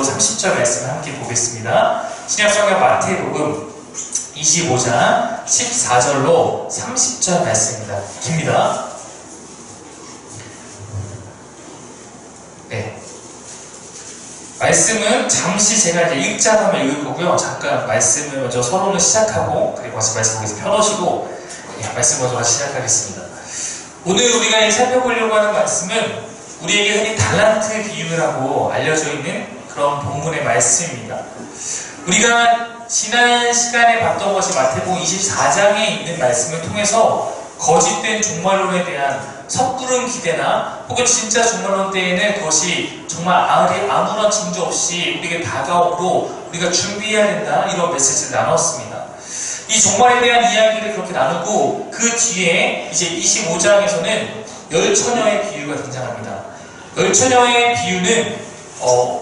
30절 말씀을 함께 보겠습니다. 신약성경 마태복음 25장 14절로 30절 말씀입니다. 깁니다. 네. 말씀은 잠시 제가 이제 읽자 하면 읽을 거고요. 잠깐 말씀을 먼저 서론을 시작하고, 그리고 같이 말씀 보면서 펴놓으시고, 말씀 먼저 같이 시작하겠습니다. 오늘 우리가 살펴보려고 하는 말씀은 우리에게 흔히 달란트 비유라고 알려져 있는 그런 본문의 말씀입니다. 우리가 지난 시간에 봤던 것이 마태복음 24장에 있는 말씀을 통해서 거짓된 종말론에 대한 섣부른 기대나 혹은 진짜 종말론 때에는 그것이 정말 아무런 징조 없이 우리에게 다가오므로 우리가 준비해야 된다, 이런 메시지를 나눴습니다. 이 종말에 대한 이야기를 그렇게 나누고 그 뒤에 이제 25장에서는 열처녀의 비유가 등장합니다. 열처녀의 비유는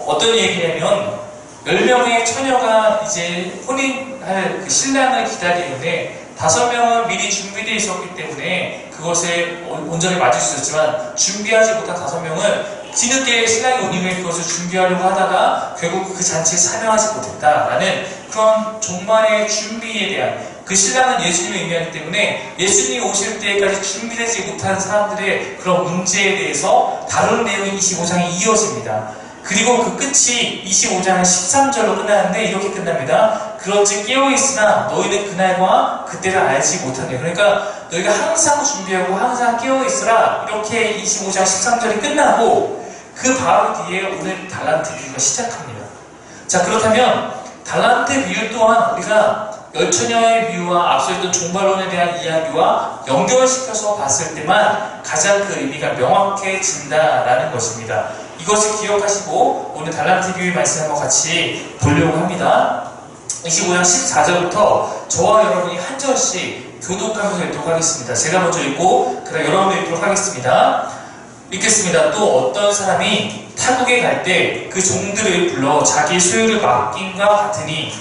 어떤 얘기냐면 10명의 처녀가 이제 혼인할 그 신랑을 기다리는데 5명은 미리 준비되어 있었기 때문에 그것에 온전히 맞을 수 있었지만, 준비하지 못한 5명은 뒤늦게 신랑이 온 이후에 그것을 준비하려고 하다가 결국 그 잔치에 참여하지 못했다라는 그런 종말의 준비에 대한, 그 신랑은 예수님을 의미하기 때문에 예수님이 오실 때까지 준비되지 못한 사람들의 그런 문제에 대해서 다루는 내용이 25장이 이어집니다. 그리고 그 끝이 25장 13절로 끝나는데 이렇게 끝납니다. 그런즉 깨어있으나 너희는 그날과 그때를 알지 못하네. 그러니까 너희가 항상 준비하고 항상 깨어있으라, 이렇게 25장 13절이 끝나고 그 바로 뒤에 오늘 달란트 비유가 시작합니다. 자, 그렇다면 달란트 비유 또한 우리가 열처녀의 비유와 앞서 있던 종말론에 대한 이야기와 연결시켜서 봤을 때만 가장 그 의미가 명확해진다라는 것입니다. 이것을 기억하시고 오늘 달란트 비유의 말씀 한번 같이 보려고 합니다. 25장 14절부터 저와 여러분이 한 절씩 교독하면서 읽도록 하겠습니다. 제가 먼저 읽고 그다음 여러분도 읽도록 하겠습니다. 읽겠습니다. 또 어떤 사람이 타국에 갈 때 그 종들을 불러 자기 소유를 맡김과 같으니,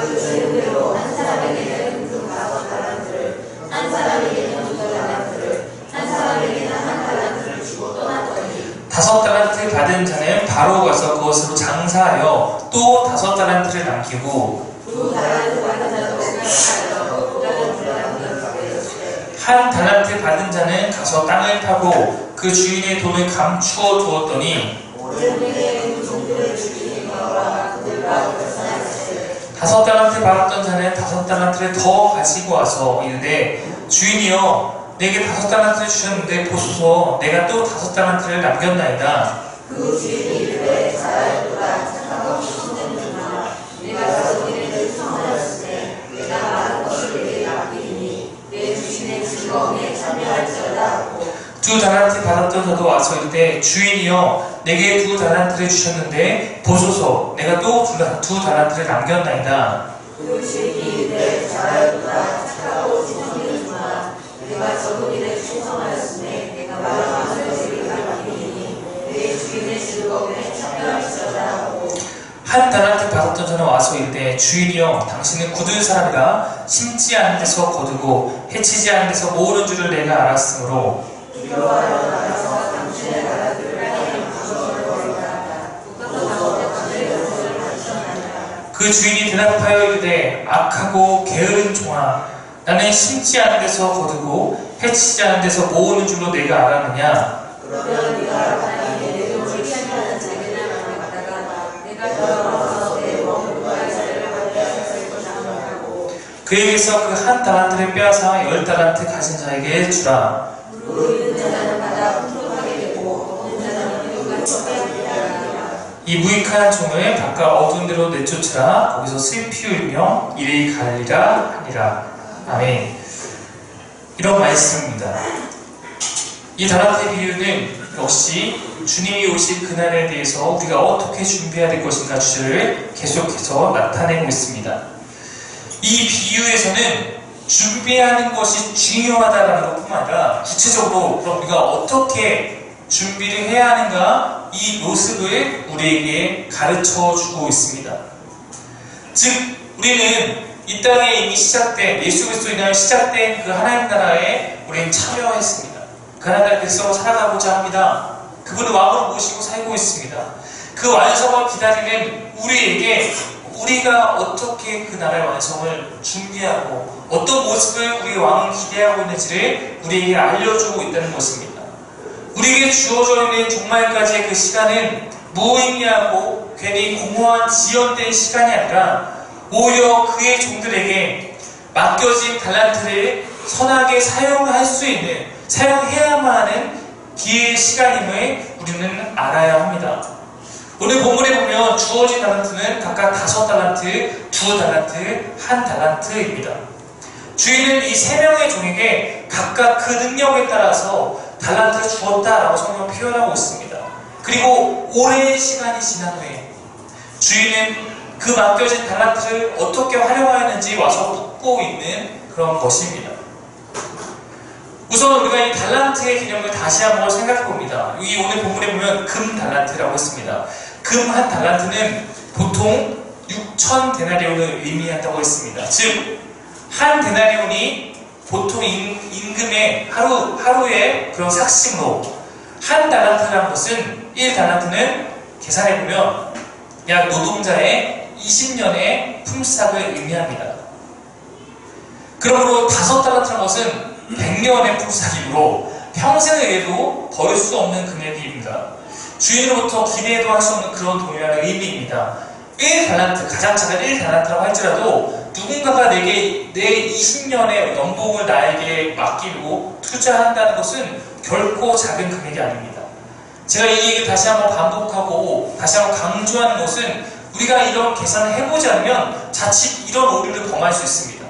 그 소유대로 한 사람에게는 그 5달란트를, 한 에게는 2달란트를, 한 사람에게는 1달란트를 주고 떠났더니 5달란트 받은 자는 바로 가서 그것으로 장사하여 또 5달란트를 남기고, 2달란트 받은 자도 생각하여 2달란트를 남겼다고 했을 때 1달란트 받은 자는 가서 땅을 파고 그 주인의 돈을 감추어 두었더니, 오른에게 그 종들의 주인이 나와 그들과 결산하였을 때 5달란트 받았던 자는 5달란트를 더 가지고 와서 이르되, 주인이여 내게 5달란트를 주셨는데 보소서 내가 또 5달란트를 남겼나이다. 그 주인이 이르되 잘하였도다. 착한 것이 신전이구나. 내가 저런 일을 청하였을 때 내가 많은 것을 내게 맡기니 내 주인의 즐거움에 참여할지어다 하고, 2달란트 받았던 자도 와서 이르되, 주인이여 내게 2달란트를 주셨는데 보소서 내가 또 2달란트를 남겼나이다. 그 주인이 이르되 잘하였도다. 착하고 신전이구나. 내가 저런 일을 청하였으니 내가 많은 것을 내게 맡기니 내 주인의 즐거움에 참여할지어다 하고, 1달란트 받았던 자는 와서 이르되, 주인이여 당신은 굳은 사람이라 심지 않은 데서 거두고 해치지 않은 데서 모으는 줄을 내가 알았으므로 두려워하여 나가서 당신의 나라들을 향해 구원을 벌이라. 또 당신의 것을 바치나이다. 그 주인이 대답하여 이르되, 악하고 게으른 종아, 나는 심지 않은 데서 거두고 해치지 않은 데서 모으는 줄로 내가 알았느냐. 그러면 네가 가나안에 내 돈을 취하는 자에게나 맡다가 내가 돌아와서 내 원금과 이자를 받게 하였을 것이라 하고, 그에게서 그 1달란트를 빼앗아 10달란트 가진 자에게 주라. 무르고 있는 자는 받아 풍족하게 되고 없는 자는 그것과 빼앗기라. 이 무익한 종을 바깥 어두운 데로 내쫓으라. 거기서 슬피 울며 이리 가리라 하니라. 아멘. 이런 말씀입니다. 이 달란트의 비유는 역시 주님이 오실 그날에 대해서 우리가 어떻게 준비해야 될 것인가 주제를 계속해서 나타내고 있습니다. 이 비유에서는 준비하는 것이 중요하다는 것뿐만 아니라 구체적으로 그럼 우리가 어떻게 준비를 해야 하는가, 이 모습을 우리에게 가르쳐 주고 있습니다. 즉 우리는 이 땅에 이미 시작된, 예수 그리스도로 인하여 시작된 그 하나님 나라에 우리는 참여했습니다. 그 하나님 나라에서 살아가고자 합니다. 그분을 왕으로 모시고 살고 있습니다. 그 완성을 기다리는 우리에게 우리가 어떻게 그 나라의 완성을 준비하고 어떤 모습을 우리 왕은 기대하고 있는지를 우리에게 알려주고 있다는 것입니다. 우리에게 주어져 있는 종말까지의 그 시간은 무의미하고 괜히 공허한 지연된 시간이 아니라 오히려 그의 종들에게 맡겨진 달란트를 선하게 사용할 수 있는, 사용해야만 하는 기회의 시간임을 우리는 알아야 합니다. 오늘 본문에 보면 주어진 달란트는 각각 5달란트, 2달란트, 1달란트입니다. 주인은 이 3명의 종에게 각각 그 능력에 따라서 달란트를 주었다라고 성경 표현하고 있습니다. 그리고 오랜 시간이 지난 후에 주인은 그 맡겨진 달란트를 어떻게 활용하였는지 와서 묻고 있는 그런 것입니다. 우선 우리가 이 달란트의 개념을 다시 한번 생각해 봅니다. 여기 오늘 본문에 보면 금 달란트라고 했습니다. 금 한 달란트는 보통 6천 데나리온을 의미한다고 했습니다. 즉, 한 데나리온이 보통 임금의 하루의 그런 삭심으로 한 달란트라는 것은 1달란트는 계산해보면 약 노동자의 20년의 품삯을 의미합니다. 그러므로 5달란트라는 것은 100년의 품삯이므로 평생을 일해도 벌 수 없는 금액입니다. 주인으로부터 기대도 할 수 없는 그런 돈이라는 의미입니다. 1달란트, 가장 작은 1달란트라고 할지라도 누군가가 내 20년의 연봉을 나에게 맡기고 투자한다는 것은 결코 작은 금액이 아닙니다. 제가 이 얘기를 다시 한번 반복하고 다시 한번 강조하는 것은 우리가 이런 계산을 해보지 않으면 자칫 이런 오류를 범할 수 있습니다.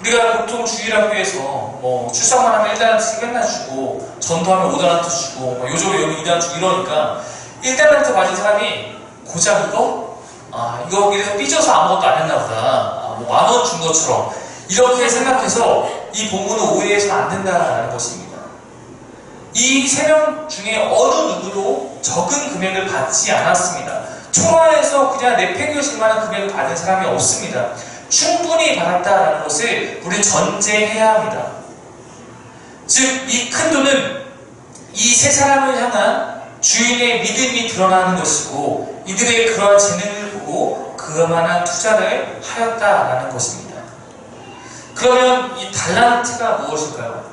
우리가 보통 주일학교에서 출석만 하면 1달란트씩 맨날 주고 전도하면 5달란트 주고 요조를 여기 2달란트 주고 이러니까 1달란트 받은 사람이 고작 이거 이래서 삐져서 아무것도 안 했나 보다. 10,000원 준 것처럼 이렇게 생각해서 이 본문을 오해해서는 안 된다는 것입니다. 이 3명 중에 어느 누구도 적은 금액을 받지 않았습니다. 초라해서 그냥 내팽겨칠 만한 금액을 받은 사람이 없습니다. 충분히 받았다는 것을 우리는 전제해야 합니다. 즉, 이 큰 돈은 이 3사람을 향한 주인의 믿음이 드러나는 것이고 이들의 그러한 재능을 보고 그만한 투자를 하였다라는 것입니다. 그러면 이 달란트가 무엇일까요?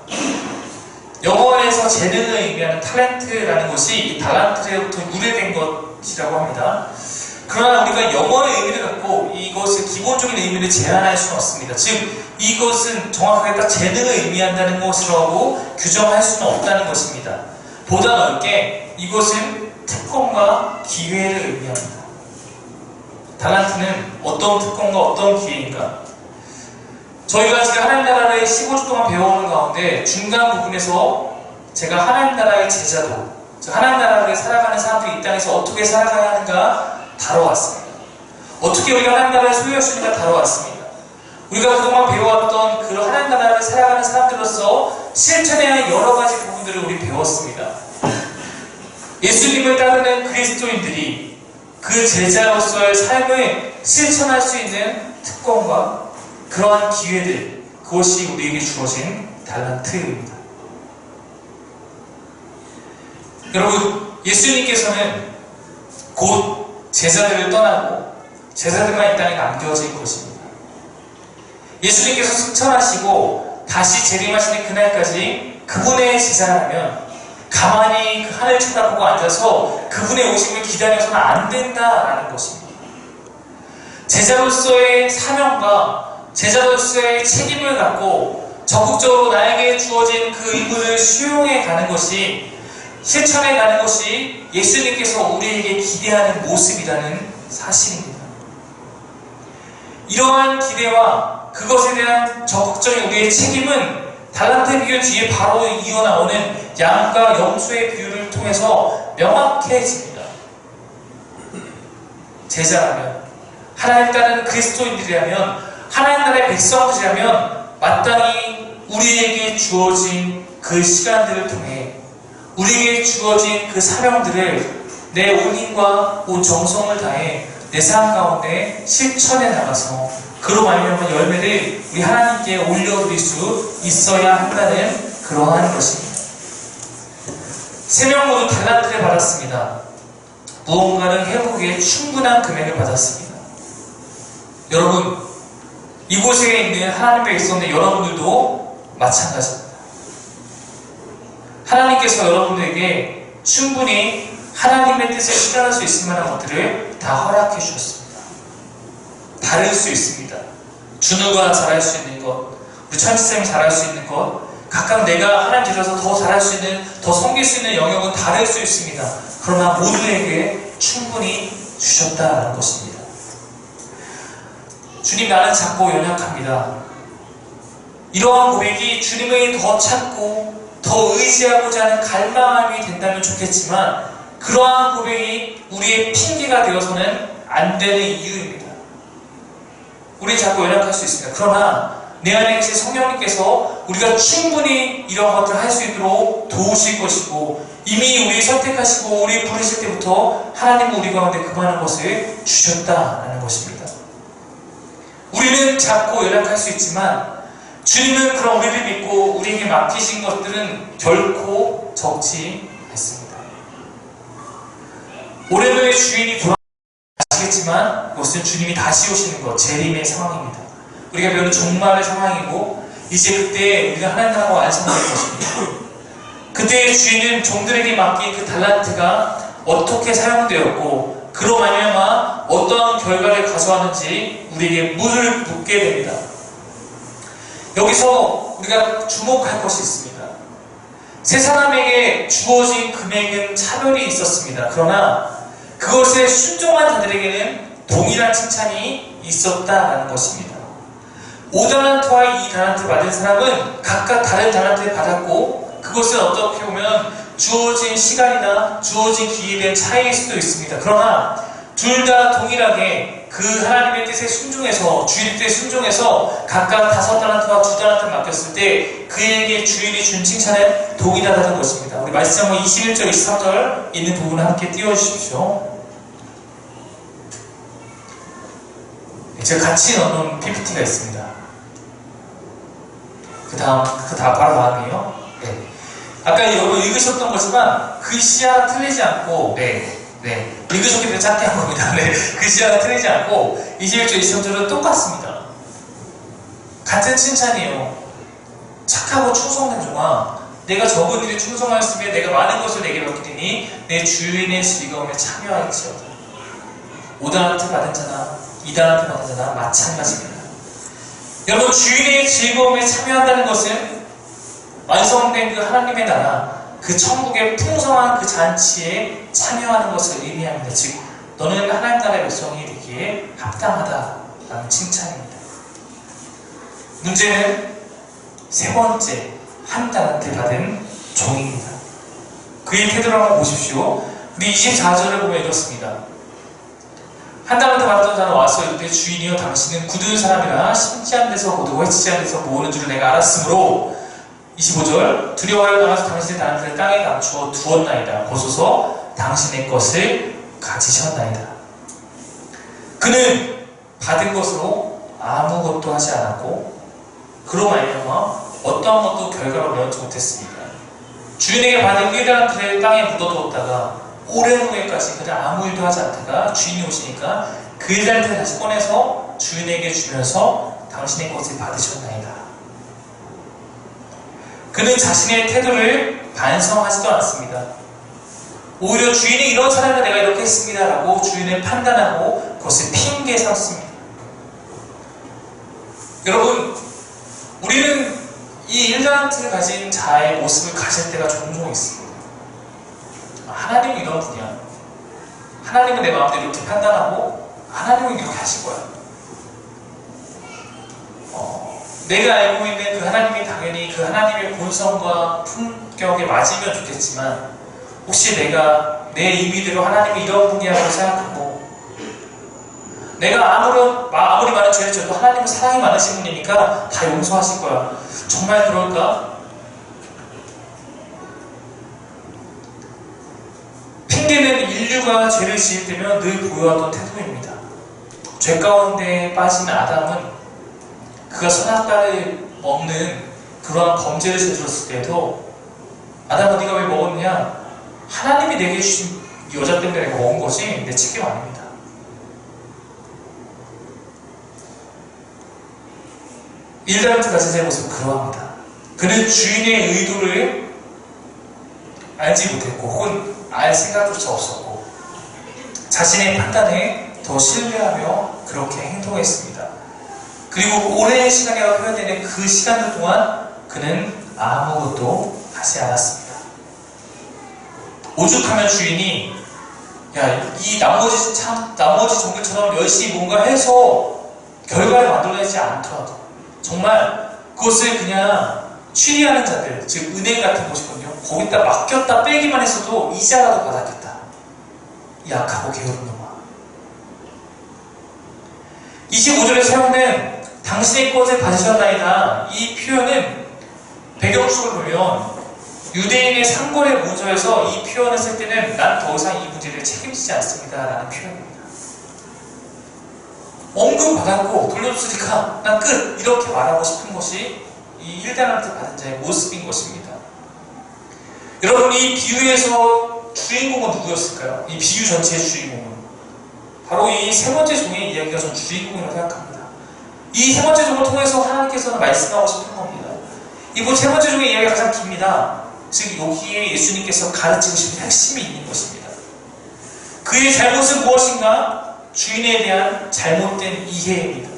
영어에서 재능을 의미하는 탤런트라는 것이 이 달란트로부터 유래된 것이라고 합니다. 그러나 우리가 영어의 의미를 갖고 이것의 기본적인 의미를 제한할 수는 없습니다. 즉, 이것은 정확하게 딱 재능을 의미한다는 것이라고 규정할 수는 없다는 것입니다. 보다 넓게 이것은 특권과 기회를 의미합니다. 달란트는 어떤 특권과 어떤 기회인가? 저희가 지금 하나님 나라를 15주 동안 배워오는 가운데 중간 부분에서 제가 하나님 나라의 제자도, 하나님 나라를 살아가는 사람들이 이 땅에서 어떻게 살아가야 하는가 다뤄왔습니다. 어떻게 우리가 하나님 나라를 소유할 수 있는가 다뤄왔습니다. 우리가 그동안 배워왔던 그 하나님 나라를 살아가는 사람들로서 실천해야 할 여러 가지 부분들을 우리 배웠습니다. 예수님을 따르는 그리스도인들이 그 제자로서의 삶을 실천할 수 있는 특권과 그러한 기회들, 그것이 우리에게 주어진 달란트입니다. 여러분, 예수님께서는 곧 제자들을 떠나고 제자들만 이 땅에 남겨질 것입니다. 예수님께서 승천하시고 다시 재림하시는 그날까지 그분의 제자라면 가만히 그 하늘 쳐다보고 앉아서 그분의 오심을 기다려서는 안 된다라는 것입니다. 제자로서의 사명과 제자로서의 책임을 갖고 적극적으로 나에게 주어진 그 임무를 수용해 가는 것이, 실천해 가는 것이 예수님께서 우리에게 기대하는 모습이라는 사실입니다. 이러한 기대와 그것에 대한 적극적인 우리의 책임은 달란트 비유 뒤에 바로 이어나오는 양과 염소의 비유를 통해서 명확해집니다. 제자라면, 하나님 따르는 그리스도인들이라면, 하나님 나라의 백성들이라면 마땅히 우리에게 주어진 그 시간들을 통해 우리에게 주어진 그 사명들을 내 온 힘과 온 정성을 다해 내 삶 가운데 실천해 나가서 그로 말미암은 열매를 우리 하나님께 올려드릴 수 있어야 한다는 그러한 것입니다. 3명 모두 달란트를 받았습니다. 무언가를 해보기에 충분한 금액을 받았습니다. 여러분, 이곳에 있는 하나님의 백성들 여러분들도 마찬가지입니다. 하나님께서 여러분들에게 충분히 하나님의 뜻을 실현할 수 있을 만한 것들을 다 허락해 주셨습니다. 다를 수 있습니다. 준우가 잘할 수 있는 것, 우리 천지쌤이 잘할 수 있는 것, 각각 내가 하나님 들어서 더 잘할 수 있는, 더 섬길 수 있는 영역은 다를 수 있습니다. 그러나 모두에게 충분히 주셨다는 것입니다. 주님, 나는 작고 연약합니다. 이러한 고백이 주님을 더 찾고 더 의지하고자 하는 갈망함이 된다면 좋겠지만, 그러한 고백이 우리의 핑계가 되어서는 안 되는 이유입니다. 우리 작고 연약할 수 있습니다. 그러나 내 안에 계신 성령님께서 우리가 충분히 이런 것들을 할 수 있도록 도우실 것이고, 이미 우리 선택하시고 우리 부르실 때부터 하나님은 우리 가운데 그만한 것을 주셨다는 것입니다. 우리는 작고 연약할 수 있지만 주님은 그런 우리를 믿고 우리에게 맡기신 것들은 결코 적지 않습니다. 올해도의 주인이 돌아가시겠지만 그것은 주님이 다시 오시는 것, 재림의 상황입니다. 우리가 배우는 종말의 상황이고, 이제 그때 우리가 하나님 나라가 완성될 것입니다. 그때의 주인은 종들에게 맡긴 그 달란트가 어떻게 사용되었고 그로 말미암아 어떠한 결과를 가져왔는지 우리에게 묻게 됩니다. 여기서 우리가 주목할 것이 있습니다. 세 사람에게 주어진 금액은 차별이 있었습니다. 그러나 그것에 순종한 자들에게는 동일한 칭찬이 있었다는 것입니다. 5달란트와 2달란트 받은 사람은 각각 다른 달란트를 받았고, 그것은 어떻게 보면 주어진 시간이나 주어진 기회에 대한 차이일 수도 있습니다. 그러나 둘 다 동일하게 그 하나님의 뜻에 순종해서, 주인 뜻에 순종해서 각각 5달란트와 2달란트를 맡겼을 때 그에게 주인이 준 칭찬은 동일하다는 것입니다. 우리 말씀 한번 21절, 23절 있는 부분을 함께 띄워주십시오. 제가 같이 넣어놓은 PPT가 있습니다. 그 다음 바로 다음이에요. 네. 아까 여러분 읽으셨던 거지만 글씨하나 틀리지 않고, 읽으셨기 때문에 짧게 한 겁니다. 글씨하나 틀리지 않고 21절, 23절은 똑같습니다. 같은 칭찬이에요. 착하고 충성된 종아, 내가 적은 일에 충성하였으며 내가 많은 것을 내게 맡기리니 내 주인의 즐거움에 참여할지어다. 5달란트 받은 자나 2달란트 받은 자나 마찬가지입니다. 여러분, 주인의 즐거움에 참여한다는 것은 완성된 그 하나님의 나라, 그 천국의 풍성한 그 잔치에 참여하는 것을 의미합니다. 즉, 너는 하나님 나라의 백성이 되기에 합당하다라는 칭찬입니다. 문제는 세 번째, 한 달란트 받은 종입니다. 그의 태도를 한번 보십시오. 우리 24절을 보면 이렇습니다. 한 달란트 받은 자는 와서 이르되 주인이여 당신은 굳은 사람이라 심지 않은 데서 거두고 해치지 않은 데서 모으는 줄을 내가 알았으므로, 25절, 두려워하여 나가서 당신의 달란트를 땅에 감추어 두었나이다. 보소서 당신의 것을 가지셨나이다. 그는 받은 것으로 아무것도 하지 않았고 그로 말미암아 어떠한 것도 결과로 면하지 못했습니다. 주인에게 받은 1달란트를 땅에 묻어두었다가 오랜 후에까지 그냥 아무 일도 하지 않다가 주인이 오시니까 그 1달란트를 다시 꺼내서 주인에게 주면서 당신의 것을 받으셨나이다. 그는 자신의 태도를 반성하지도 않습니다. 오히려 주인이 이런 사람을 내가 이렇게 했습니다 라고 주인을 판단하고 그것을 핑계 삼습니다. 여러분, 우리는 이 1달란트를 가진 자의 모습을 가질 때가 종종 있습니다. 하나님은 이런 분이야. 하나님은 내 마음대로 이렇게 판단하고 하나님은 이렇게 하실 거야. 내가 알고 있는 그 하나님이 당연히 그 하나님의 본성과 품격에 맞으면 좋겠지만, 혹시 내가 내 임의대로 하나님이 이런 분이라고 생각하고, 내가 아무리 많은 죄를 져도 하나님은 사랑이 많으신 분이니까 다 용서하실 거야. 정말 그럴까? 핑계는 인류가 죄를 지을 때면 늘 보여왔던 태도입니다. 죄 가운데 빠진 아담은 그가 선악과를 먹는 그러한 범죄를 저질렀을 때도, 아담아 네가 왜 먹었느냐? 하나님이 내게 주신 이 여자 때문에 내가 먹은 거지 내 책임 아닙니다. 일다란트 가진 자의 모습은 그러합니다. 그는 주인의 의도를 알지 못했고 혹은 알 생각조차 없었고 자신의 판단에 더 신뢰하며 그렇게 행동했습니다. 그리고 오랜 시간이라고 표현되는 그 시간들 동안 그는 아무것도 하지 않았습니다. 오죽하면 주인이 이 나머지 종들처럼 열심히 뭔가 해서 결과를 만들어내지 않더라도 정말 그것을 그냥 취리하는 자들, 즉 은행 같은 곳이거든요. 거기다 맡겼다 빼기만 했어도 이자라도 받았겠다. 이 악하고 게으른 놈아. 25절에 사용된 당신의 것을 받으셨나이다. 이 표현은 배경축을 보면 유대인의 상거래 문서에서 이 표현을 쓸 때는 난 더 이상 이 문제를 책임지지 않습니다 라는 표현입니다. 원금 받았고 돌려줬으니까 난 끝! 이렇게 말하고 싶은 것이 이 일다란트 받은 자의 모습인 것입니다. 여러분, 이 비유에서 주인공은 누구였을까요? 이 비유 전체의 주인공은 바로 이 세 번째 종의 이야기가 전 주인공이라고 생각합니다. 이 세 번째 종을 통해서 하나님께서는 말씀하고 싶은 겁니다. 이 세 번째 종의 이야기가 가장 깁니다. 즉 여기에 예수님께서 가르치고 싶은 핵심이 있는 것입니다. 그의 잘못은 무엇인가? 주인에 대한 잘못된 이해입니다.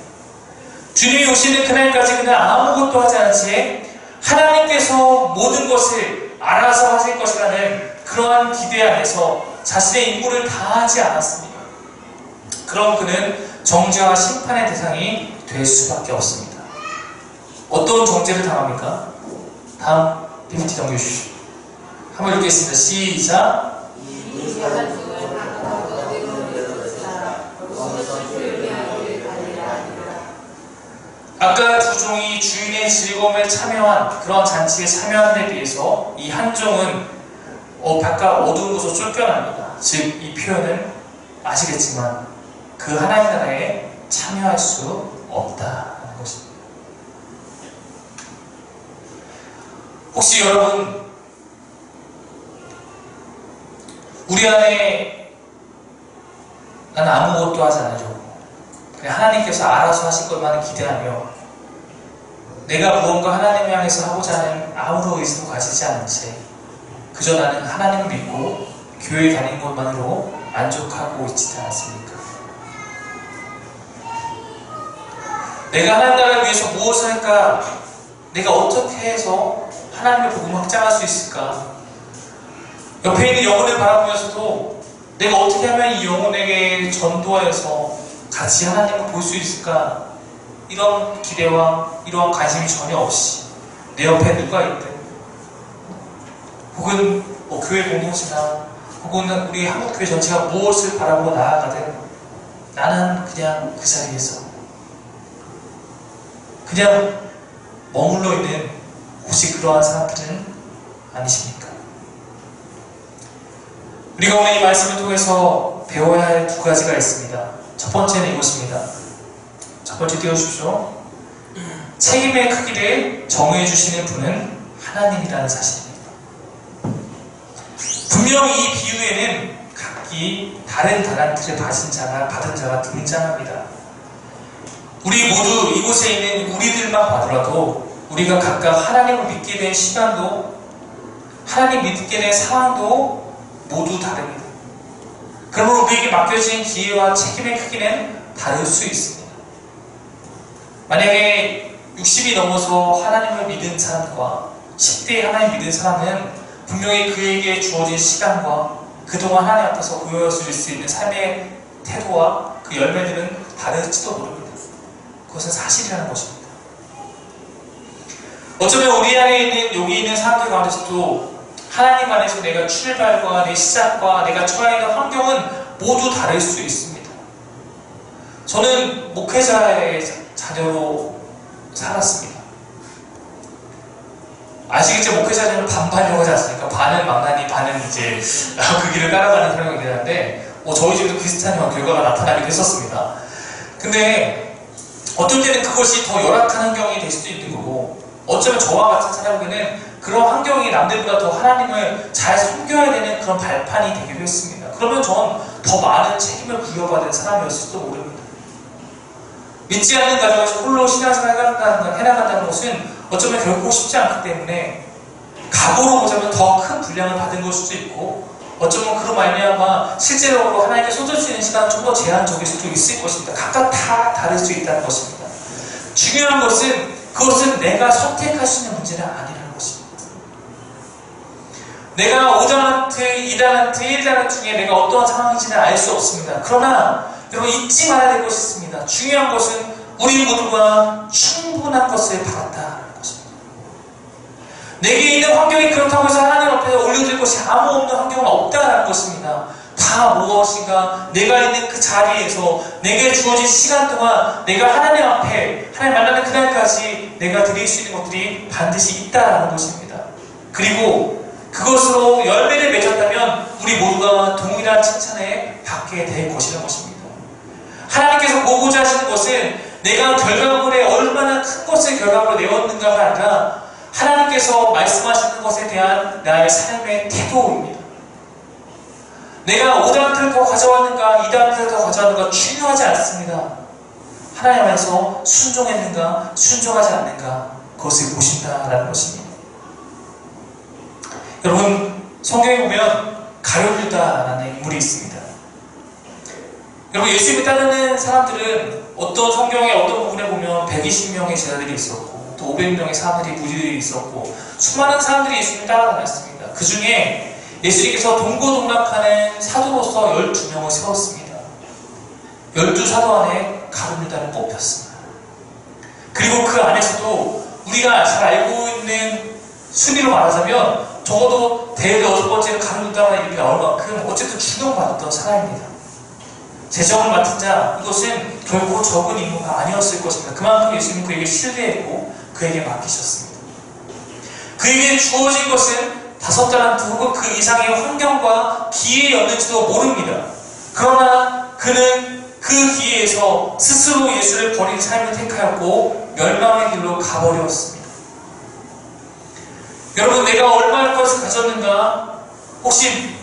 주님이 오시는 그날까지 그는 아무것도 하지 않은 채 하나님께서 모든 것을 알아서 하실 것이라는 그러한 기대 안에서 자신의 임무를 다하지 않았습니다. 그럼 그는 정죄와 심판의 대상이 될 수밖에 없습니다. 어떤 정죄를 당합니까? 다음 PPT 넘겨주시죠. 한번 읽겠습니다. 시작. 아까 두 종이 주인의 즐거움에 참여한 그런 잔치에 참여한 데 비해서 이 한 종은 바깥 어두운 곳으로 쫓겨납니다. 즉 이 표현은 아시겠지만 그 하나님 나라에 참여할 수 없다는 것입니다. 혹시 여러분 우리 안에 난 아무것도 하지 않으려고 그냥 하나님께서 알아서 하실 것만을 기대하며 내가 무언가 하나님을 향해서 하고자 하는 아무런 의지도 가지지 않은 채 그저 나는 하나님을 믿고 교회 다니는 것만으로 만족하고 있지 않았습니까? 내가 하나님 나라를 위해서 무엇을 할까? 내가 어떻게 해서 하나님의 복음을 확장할 수 있을까? 옆에 있는 영혼을 바라보면서도 내가 어떻게 하면 이 영혼에게 전도하여서 같이 하나님을 볼 수 있을까? 이런 기대와 이러한 관심이 전혀 없이 내 옆에 누가 있든 혹은 교회 공동체나 혹은 우리 한국교회 전체가 무엇을 바라보고 나아가든 나는 그냥 그 자리에서 그냥 머물러 있는 혹시 그러한 사람들은 아니십니까? 우리가 오늘 이 말씀을 통해서 배워야 할 두 가지가 있습니다. 첫 번째는 이것입니다. 첫 번째 띄워주십시오. 책임의 크기를 정해주시는 분은 하나님이라는 사실입니다. 분명히 이 비유에는 각기 다른 달란트를 받은 자가 등장합니다. 우리 모두 이곳에 있는 우리들만 봐더라도 우리가 각각 하나님을 믿게 된 시간도 하나님 믿게 된 상황도 모두 다릅니다. 그러므로 우리에게 맡겨진 기회와 책임의 크기는 다를 수 있습니다. 만약에 60이 넘어서 하나님을 믿은 사람과 10대에 하나님 믿은 사람은 분명히 그에게 주어진 시간과 그동안 하나님 앞에서 보여줄 수 있는 삶의 태도와 그 열매들은 다를지도 모릅니다. 그것은 사실이라는 것입니다. 어쩌면 우리 안에 있는 여기 있는 사람들 가운데서도 하나님 안에서 내가 출발과 내 시작과 내가 처해 있는 환경은 모두 다를 수 있습니다. 저는 목회자의 자녀로 살았습니다. 아시겠죠? 목회자는 반반이라고 하지 않습니까? 반은 망나니, 반은 이제 그 길을 따라가는 그런 게 되는데 저희 집도 비슷한 결과가 나타나기도 했었습니다. 근데 어떨 때는 그것이 더 열악한 환경이 될 수도 있는 거고 어쩌면 저와 같은 사람에게는 그런 환경이 남들보다 더 하나님을 잘 섬겨야 되는 그런 발판이 되기도 했습니다. 그러면 전 더 많은 책임을 부여받은 사람이었을지도 모릅니다. 믿지 않는 가정에서 홀로 신앙생활을 해나간다는 것은 어쩌면 결코 쉽지 않기 때문에 각오로 보자면 더 큰 분량을 받은 걸 수도 있고, 어쩌면 그로 말미암아 실제로 하나님께 쏟아지는 시간은 좀 더 제한적일 수도 있을 것입니다. 각각 다 다를 수 있다는 것입니다. 중요한 것은 그것은 내가 선택할 수 있는 문제는 아니라는 것입니다. 내가 5달란트, 2달란트, 1달란트 중에 내가 어떠한 상황인지는 알 수 없습니다. 그러나 여러분 잊지 말아야 될 것이 있습니다. 중요한 것은 우리 모두가 충분한 것을 받았다는 것입니다. 내게 있는 환경이 그렇다고 해서 하나님 앞에 올려드릴 것이 아무 없는 환경은 없다는 것입니다. 다 무엇인가 내가 있는 그 자리에서 내게 주어진 시간 동안 내가 하나님 앞에 하나님 만나는 그날까지 내가 드릴 수 있는 것들이 반드시 있다는 것입니다. 그리고 그것으로 열매를 맺었다면 우리 모두가 동일한 칭찬을 받게 될 것이라는 것입니다. 하나님께서 보고자 하시는 것은 내가 결과물에 얼마나 큰 것을 결과물로 내었는가가 아니라 하나님께서 말씀하시는 것에 대한 나의 삶의 태도입니다. 내가 5달란트를 더 가져왔는가 2달란트를 더 가져왔는가 중요하지 않습니다. 하나님 안에서 순종했는가 순종하지 않는가 그것을 보신다라는 것입니다. 여러분 성경에 보면 가룟 유다라는 인물이 있습니다. 여러분 예수님을 따르는 사람들은 어떤 성경의 어떤 부분에 보면 120명의 제자들이 있었고 또 500명의 사람들이 무리들이 있었고 수많은 사람들이 예수님을 따라다녔습니다. 그 중에 예수님께서 동고동락하는 사도로서 12명을 세웠습니다. 12사도 안에 가룟 유다를 뽑혔습니다. 그리고 그 안에서도 우리가 잘 알고 있는 순위로 말하자면 적어도 대회 6번째로 가룟 유다가 이름이 나올 만큼 어쨌든 주목받았던 사람입니다. 재정을 맡은 자, 이것은 결코 적은 인물가 아니었을 것입니다. 그만큼 예수님은 그에게 신뢰했고 그에게 맡기셨습니다. 그에게 주어진 것은 5달란트 혹은 그 이상의 환경과 기회였는지도 모릅니다. 그러나 그는 그 기회에서 스스로 예수를 버린 삶을 택하였고 멸망의 길로 가버렸습니다. 여러분 내가 얼마나 것을 가졌는가, 혹시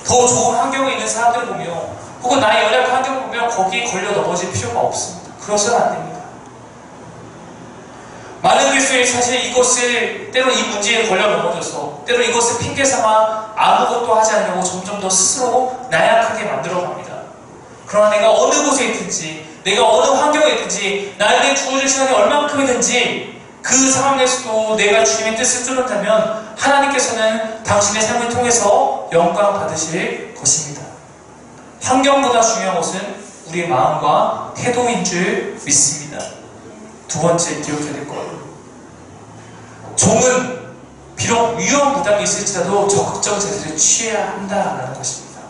더 좋은 환경에 있는 사람들을 보며 혹은 나의 연약한 환경을 보며 거기에 걸려 넘어질 필요가 없습니다. 그러서는 안 됩니다. 많은 교수들이 사실 이것을 때로는 이 문제에 걸려 넘어져서 때로는 이것을 핑계삼아 아무것도 하지 않으려고 점점 더 스스로 나약하게 만들어 갑니다. 그러나 내가 어느 곳에 있든지 내가 어느 환경에 있든지 나에게 주어질 시간이 얼만큼이든지 그 상황에서도 내가 주님의 뜻을 쫓는다면 하나님께서는 당신의 삶을 통해서 영광 받으실 것입니다. 환경보다 중요한 것은 우리의 마음과 태도인 줄 믿습니다. 두 번째 기억해야 될 것. 종은 비록 위험 부담이 있을지라도 적극적 자세를 취해야 한다는 것입니다.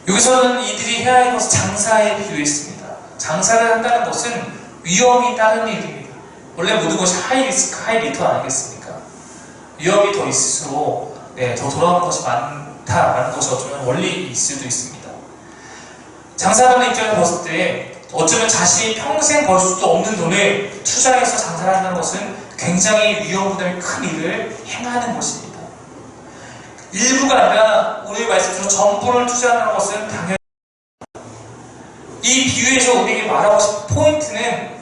여기서는 이들이 해야 할 것은 장사에 비유했습니다. 장사를 한다는 것은 위험이 따르는 일입니다. 원래 모든 것이 하이 리스크, 하이 리턴 아니겠습니까? 위험이 더 있을수록 더 돌아오는 것이 많다라는 것이 어쩌면 원리일 수도 있습니다. 장사하는 입장에서 봤을 때 어쩌면 자신이 평생 벌 수도 없는 돈을 투자해서 장사를 한다는 것은 굉장히 위험 부담이 큰 일을 행하는 것입니다. 일부가 아니라 오늘 말씀처럼 전부를 투자하는 것은 당연히 이 비유에서 우리에게 말하고 싶은 포인트는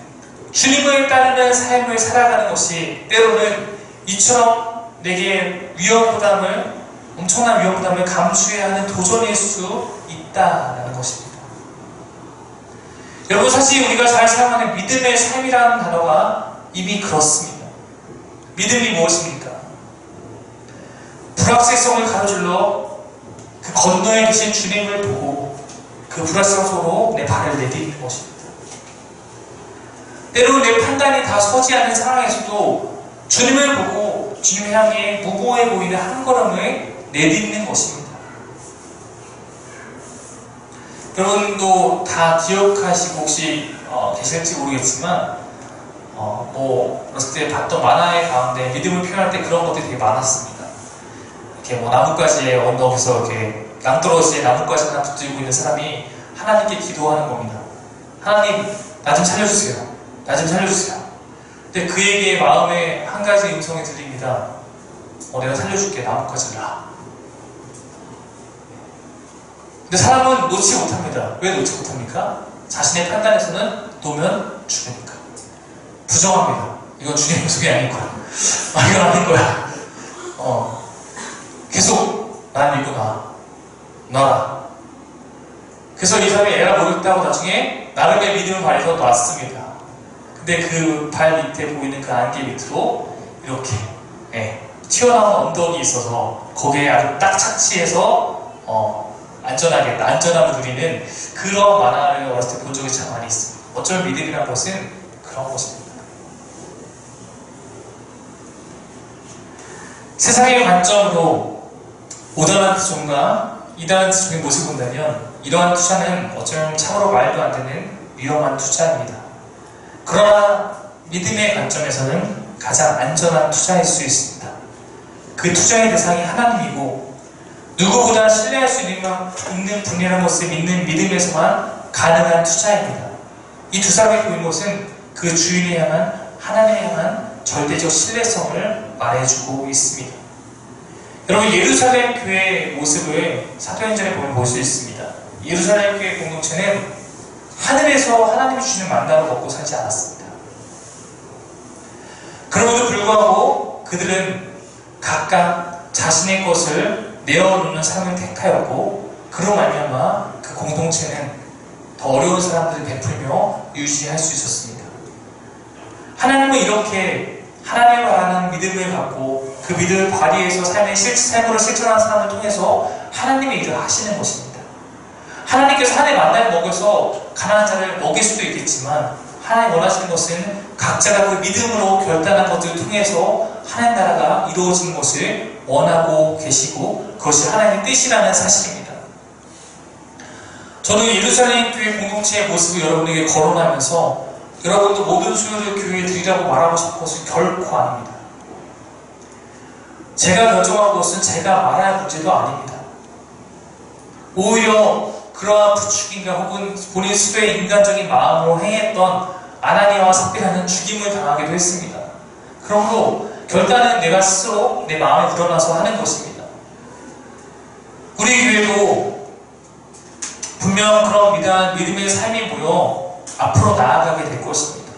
주님을 따르는 삶을 살아가는 것이 때로는 이처럼 내게 엄청난 위험 부담을 감수해야 하는 도전일 수 있다는 것입니다. 여러분 사실 우리가 잘 사용하는 믿음의 삶이라는 단어가 이미 그렇습니다. 믿음이 무엇입니까? 불확실성을 가로질러 그 건너에 계신 주님을 보고 그 불확실성 속으로 내 발을 내딛는 것입니다. 때로는 내 판단이 다 서지 않는 상황에서도 주님을 보고 주님을 향해 무모해 보이는 한 걸음을 내딛는 것입니다. 여러분도 다 기억하시고 혹시 계실지 모르겠지만 어렸을 때 봤던 만화의 가운데 믿음을 표현할 때 그런 것들이 되게 많았습니다. 이렇게 나뭇가지에 언덕에서 이렇게 낭떠러지에 나뭇가지 하나 붙들고 있는 사람이 하나님께 기도하는 겁니다. 하나님, 나 좀 살려주세요. 나 좀 살려주세요. 근데 그에게 마음에 한 가지 음성이 들립니다. 내가 살려줄게. 나뭇가지를 놔. 근데 사람은 놓지 못합니다. 왜 놓지 못합니까? 자신의 판단에서는 놓으면 죽으니까. 부정합니다. 이건 주님의 소개 아닐 거야. 이건 아닐 거야. 계속 난 믿고 놔라. 그래서 이 사람이 에라 모르겠다고 나중에 나름의 믿음을 발휘해서 놨습니다. 근데 그 발 밑에 보이는 그 안개 밑으로 이렇게 튀어나온 언덕이 있어서 거기에 아주 딱 착지해서 안전함을 누리는 그런 만화를 어렸을 때 본 적이 참 많이 있습니다. 어쩌면 믿음이라는 것은 그런 것입니다. 세상의 관점으로 오다란 투종과 이다란 투종의 모습을 본다면 이러한 투자는 어쩌면 참으로 말도 안 되는 위험한 투자입니다. 그러나 믿음의 관점에서는 가장 안전한 투자일 수 있습니다. 그 투자의 대상이 하나님이고 누구보다 신뢰할 수 있는 분이라는 것을 믿는 믿음에서만 가능한 투자입니다. 이 두 사람이 보인 것은 그 주인을 향한 하나님을 향한 절대적 신뢰성을 말해주고 있습니다. 여러분, 예루살렘 교회의 모습을 사도행전에 보면 볼 수 있습니다. 예루살렘 교회 공동체는 하늘에서 하나님이 주시는 만나로 먹고 살지 않았습니다. 그럼에도 불구하고 그들은 각각 자신의 것을 내어놓는 삶을 택하였고 그로 말미암아 그 공동체는 더 어려운 사람들을 베풀며 유지할 수 있었습니다. 하나님은 이렇게 하나님을 알아가는 믿음을 갖고 그 믿음을 발휘해서 삶으로 실천하는 사람을 통해서 하나님의 일을 하시는 것입니다. 하나님께서 하나님의 만나를 먹여서 가난한 자를 먹일 수도 있겠지만 하나님 원하시는 것은 각자가 그 믿음으로 결단한 것들을 통해서 하나님 나라가 이루어지는 것을 원하고 계시고 그것이 하나님의 뜻이라는 사실입니다. 저는 예루살렘 교회 공동체의 모습을 여러분에게 거론하면서 여러분도 모든 수요를 교회에 드리라고 말하고 싶은 것은 결코 아닙니다. 제가 결정한 것은 제가 말할 문제도 아닙니다. 오히려 그러한 부추김과 혹은 본인 스스로의 인간적인 마음으로 행했던 아나니아와 삽비라는 죽임을 당하기도 했습니다. 그러므로 결단은 내가 스스로 내 마음에 드러나서 하는 것입니다. 우리 교회도 분명 그런 믿음의 삶이 모여 앞으로 나아가게 될 것입니다.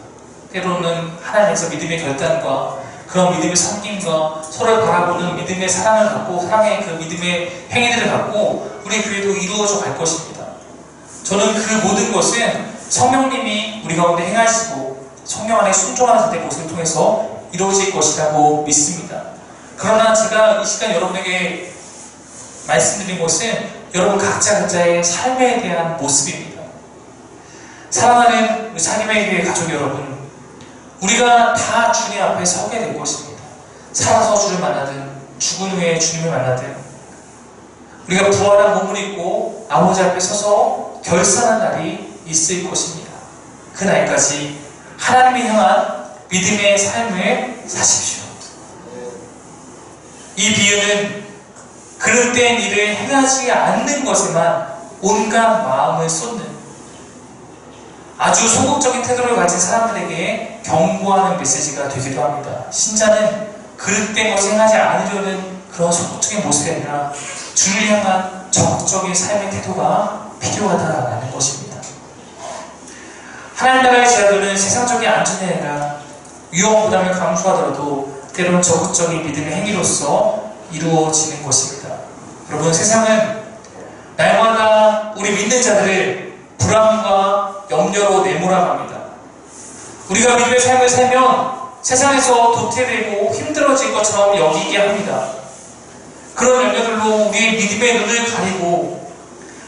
때로는 하나님께서 믿음의 결단과 그런 믿음의 섬김과 서로를 바라보는 믿음의 사랑을 갖고 사랑의 그 믿음의 행위들을 갖고 우리 교회도 이루어져 갈 것입니다. 저는 그 모든 것은 성령님이 우리 가운데 행하시고 성령 안에 순종하는 선택의 모습을 통해서 이루어질 것이라고 믿습니다. 그러나 제가 이 시간 여러분에게 말씀드린 것은 여러분 각자의 삶에 대한 모습입니다. 사랑하는 우리 사님의 교회 가족 여러분, 우리가 다 주님 앞에 서게 될 것입니다. 살아서 주를 만나든 죽은 후에 주님을 만나든 우리가 부활한 몸을 입고 아버지 앞에 서서 결산한 날이 있을 것입니다. 그 날까지 하나님을 향한 믿음의 삶을 사십시오. 이 비유는 그릇된 일을 행하지 않는 것에만 온갖 마음을 쏟는 아주 소극적인 태도를 가진 사람들에게 경고하는 메시지가 되기도 합니다. 신자는 그릇된 것을 행하지 않으려는 그런 소극적인 모습이 아니라 주를 향한 적극적인 삶의 태도가 필요하다는 것입니다. 하나님 나라의 제자들은 세상적인 안전이 아니라 위험 부담을 감수하더라도 때로는 적극적인 믿음의 행위로서 이루어지는 것입니다. 여러분, 세상은 날마다 우리 믿는 자들을 불안과 염려로 내몰아갑니다. 우리가 믿음의 삶을 살면 세상에서 도태되고 힘들어질 것처럼 여기게 합니다. 그런 염려들로 우리의 믿음의 눈을 가리고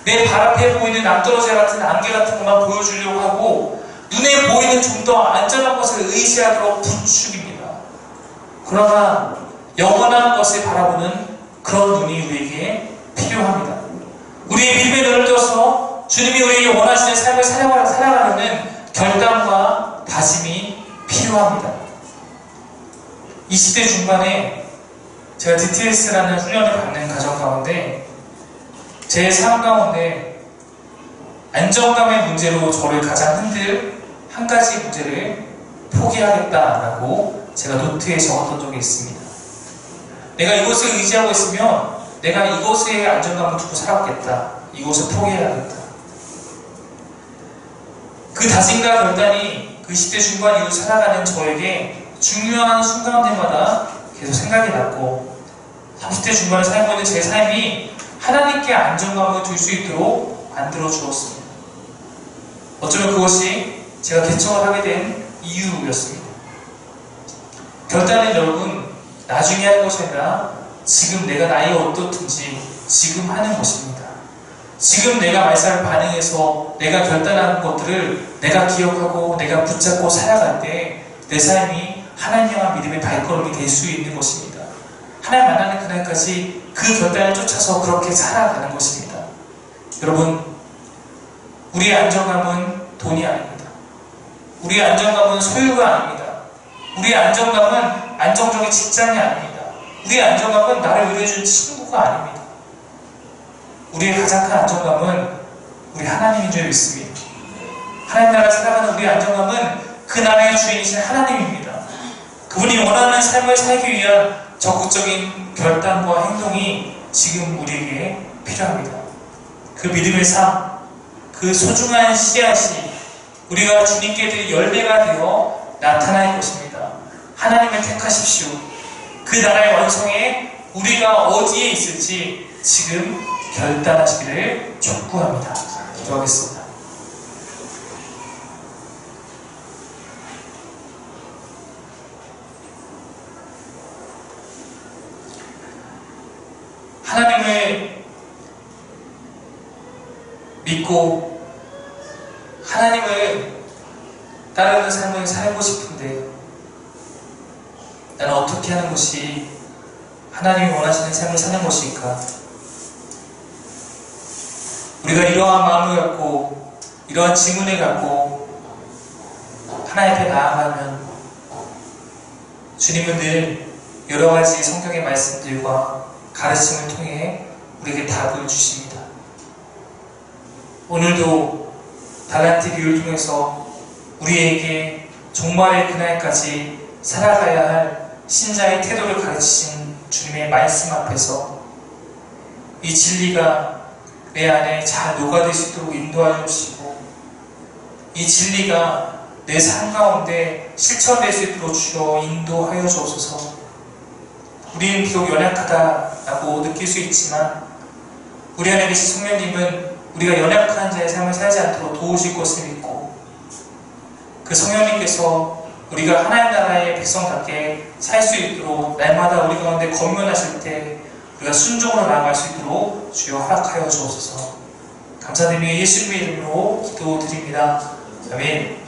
내 발 앞에 보이는 낭떠러지 같은 안개 같은 것만 보여주려고 하고 눈에 보이는 좀 더 안전한 것을 의지하도록 부추깁니다. 그러나 영원한 것을 바라보는 그런 눈이 우리에게 필요합니다. 우리의 믿음의 눈을 떠서 주님이 우리에게 원하시는 삶을 살아가려는 결단과 다짐이 필요합니다. 20대 중반에 제가 DTS라는 훈련을 받는 과정 가운데 제 삶 가운데 안정감의 문제로 저를 가장 흔들 한 가지 문제를 포기하겠다라고 제가 노트에 적었던 적이 있습니다. 내가 이것을 의지하고 있으면 내가 이것에 안정감을 두고 살았겠다. 이곳을 포기해야겠다. 그 다짐과 결단이 그 10대 중반 이후 살아가는 저에게 중요한 순간들마다 계속 생각이 났고 30대 중반을 살고 있는 제 삶이 하나님께 안정감을 줄 수 있도록 만들어 주었습니다. 어쩌면 그것이 제가 개척을 하게 된 이유였습니다. 결단은 여러분 나중에 하는 것이 아니라 지금 내가 나이가 어떻든지 지금 하는 것입니다. 지금 내가 말씀을 반응해서 내가 결단하는 것들을 내가 기억하고 내가 붙잡고 살아갈 때 내 삶이 하나님 향한 믿음의 발걸음이 될 수 있는 것입니다. 하나님 만나는 그날까지 그 결단을 쫓아서 그렇게 살아가는 것입니다. 여러분, 우리의 안정감은 돈이 아닙니다. 우리의 안정감은 소유가 아닙니다. 우리의 안정감은 안정적인 직장이 아닙니다. 우리의 안정감은 나를 위로해준 친구가 아닙니다. 우리의 가장 큰 안정감은 우리 하나님인 줄 믿습니다. 하나님 나라를 살아가는 우리의 안정감은 그 나라의 주인이신 하나님입니다. 그분이 원하는 삶을 살기 위한 적극적인 결단과 행동이 지금 우리에게 필요합니다. 그 믿음의 삶, 그 소중한 씨앗이 우리가 주님께 드릴 열매가 되어 나타날 것입니다. 하나님을 택하십시오. 그 나라의 완성에 우리가 어디에 있을지 지금 결단하시기를 촉구합니다. 기도하겠습니다. 하나님을 믿고 하나님을 따르는 삶을 살고 싶은데 나는 어떻게 하는 것이 하나님이 원하시는 삶을 사는 것일까? 우리가 이러한 마음을 갖고 이러한 질문을 갖고 하나님 앞에 나아가면 주님은 늘 여러 가지 성경의 말씀들과 가르침을 통해 우리에게 답을 주십니다. 오늘도 달란트 비유를 통해서 우리에게 종말의 그날까지 살아가야 할 신자의 태도를 가르치신 주님의 말씀 앞에서 이 진리가 내 안에 잘 녹아들 수 있도록 인도하여 주시고 이 진리가 내 삶 가운데 실천될 수 있도록 주여 인도하여 주옵소서. 우리는 비록 연약하다라고 느낄 수 있지만 우리 안에 계신 성령님은 우리가 연약한 자의 삶을 살지 않도록 도우실 것을 믿고 그 성령님께서 우리가 하나님 나라의 백성답게 살 수 있도록 날마다 우리 가운데 권면하실 때 우리가 순종으로 나아갈 수 있도록 주여 허락하여 주옵소서. 감사드리며 예수님의 이름으로 기도드립니다. 아멘.